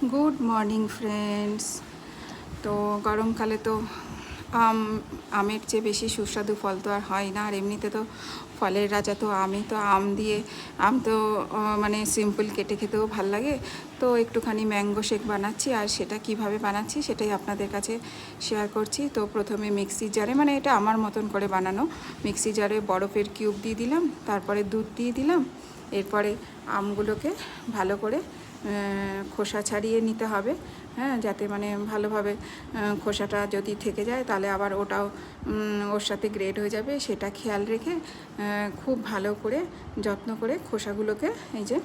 Good morning friends. তো গরমকালে তো আমের চেয়ে বেশি সুস্বাদু ফল তো আর হয় না। আর এমনিতে তো ফলের রাজা তো আমি, তো আম তো মানে সিম্পল কেটে খেতেও ভাল লাগে। তো একটুখানি ম্যাঙ্গো শেক বানাচ্ছি, আর সেটা কিভাবে বানাচ্ছি সেটাই আপনাদের কাছে শেয়ার করছি। তো প্রথমে মিক্সি জারে, মানে এটা আমার মতন করে বানানো, মিক্সি জারে বরফের কিউব দিয়ে দিলাম, তারপরে দুধ দিয়ে দিলাম। এরপরে আমগুলোকে ভালো করে খোসা ছাড়িয়ে নিতে হবে, হ্যাঁ, যাতে মানে ভালোভাবে খোসাটা যদি থেকে যায় তাহলে আবার ওটাও ওর সাথে গ্রেড হয়ে যাবে, সেটা খেয়াল রেখে খুব ভালো করে যত্ন করে খোসাগুলোকে এই যে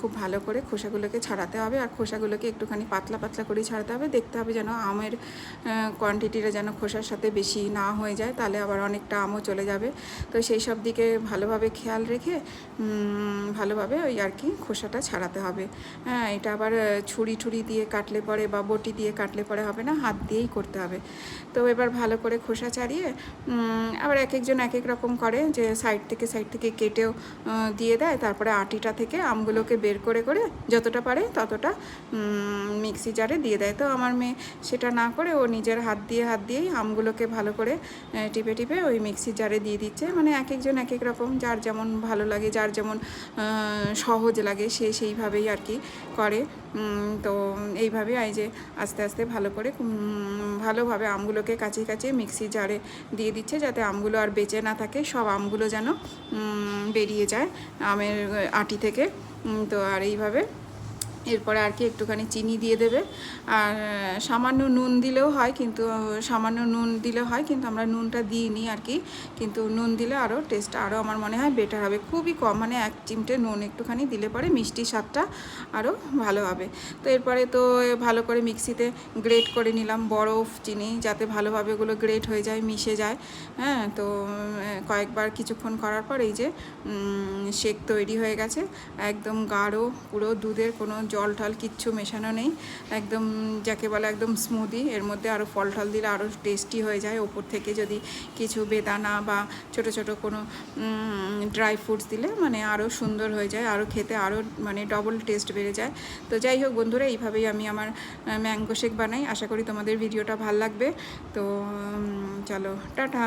খুব ভালো করে খোসাগুলোকে ছাড়াতে হবে। আর খোসাগুলোকে একটুখানি পাতলা পাতলা করে ছাড়াতে হবে। দেখতে হবে যেন আমের কোয়ান্টিটিটা যেন খোসার সাথে বেশি না হয়ে যায়, তাহলে আবার অনেকটা আমও চলে যাবে। তো সেই সব দিকে ভালোভাবে খেয়াল রেখে ভালোভাবে ওই আর কি খোসাটা ছাড়াতে হবে। হ্যাঁ, এটা আবার ছুরি দিয়ে কাটলে পরে বা বটি দিয়ে কাটলে পরে হবে না, হাত দিয়েই করতে হবে। তো এবার ভালো করে খোসা ছাড়িয়ে আবার এক একজন এক এক রকম করে, যে সাইড থেকে কেটেও দিয়ে দেয়। তারপরে আটিটা থেকে আমগুলোকে বের করে যতটা পারে ততটা মিক্সি জারে দিয়ে দেয়। তো আমার মেয়ে সেটা না করে ও নিজের হাত দিয়েই আমগুলোকে ভালো করে টিপে ওই মিক্সি জারে দিয়ে দিচ্ছে। মানে এক একজন এক এক রকম, যার যেমন ভালো লাগে, যার যেমন সহজ লাগে সে সেইভাবেই আর কি করে। তো এইভাবে এই যে আস্তে আস্তে ভালো করে ভালোভাবে আমগুলোকে কাচিয়ে মিক্সি জারে দিয়ে দিচ্ছে, যাতে আমগুলো আর বেঁচে না থাকে, সব আমগুলো যেন বেরিয়ে যায় আমের আটি থেকে। তো আর এইভাবে এরপরে আর কি একটুখানি চিনি দিয়ে দেবে, আর সামান্য নুন দিলেও হয়, কিন্তু আমরা নুনটা দিইনি আর কি। কিন্তু নুন দিলে আরও টেস্টটা আরও আমার মনে হয় বেটার হবে। খুবই কম, মানে 1 চিমটে নুন একটুখানি দিলে পরে মিষ্টি স্বাদটা আরও ভালো হবে। তো এরপরে তো ভালো করে মিক্সিতে গ্রেট করে নিলাম বরফ চিনি, যাতে ভালোভাবে ওগুলো গ্রেট হয়ে যায়, মিশে যায়। হ্যাঁ, তো কয়েকবার কিছুক্ষণ করার পর এই যে শেক তৈরি হয়ে গেছে। একদম গাঢ়, পুরো দুধের কোনো জল টল কিচ্ছু মেশানো নেই, একদম যাকে বলে একদম স্মুদি। এর মধ্যে আরও ফল টল দিলে আরও টেস্টি হয়ে যায়। ওপর থেকে যদি কিছু বেদানা বা ছোট কোনো ড্রাই ফ্রুটস দিলে মানে আরও সুন্দর হয়ে যায়, আরও খেতে আরও মানে ডবল টেস্ট বেড়ে যায়। তো যাই হোক বন্ধুরা, এইভাবেই আমি আমার ম্যাঙ্গো শেক বানাই। আশা করি তোমাদের ভিডিওটা ভালো লাগবে। তো চলো, টাটা।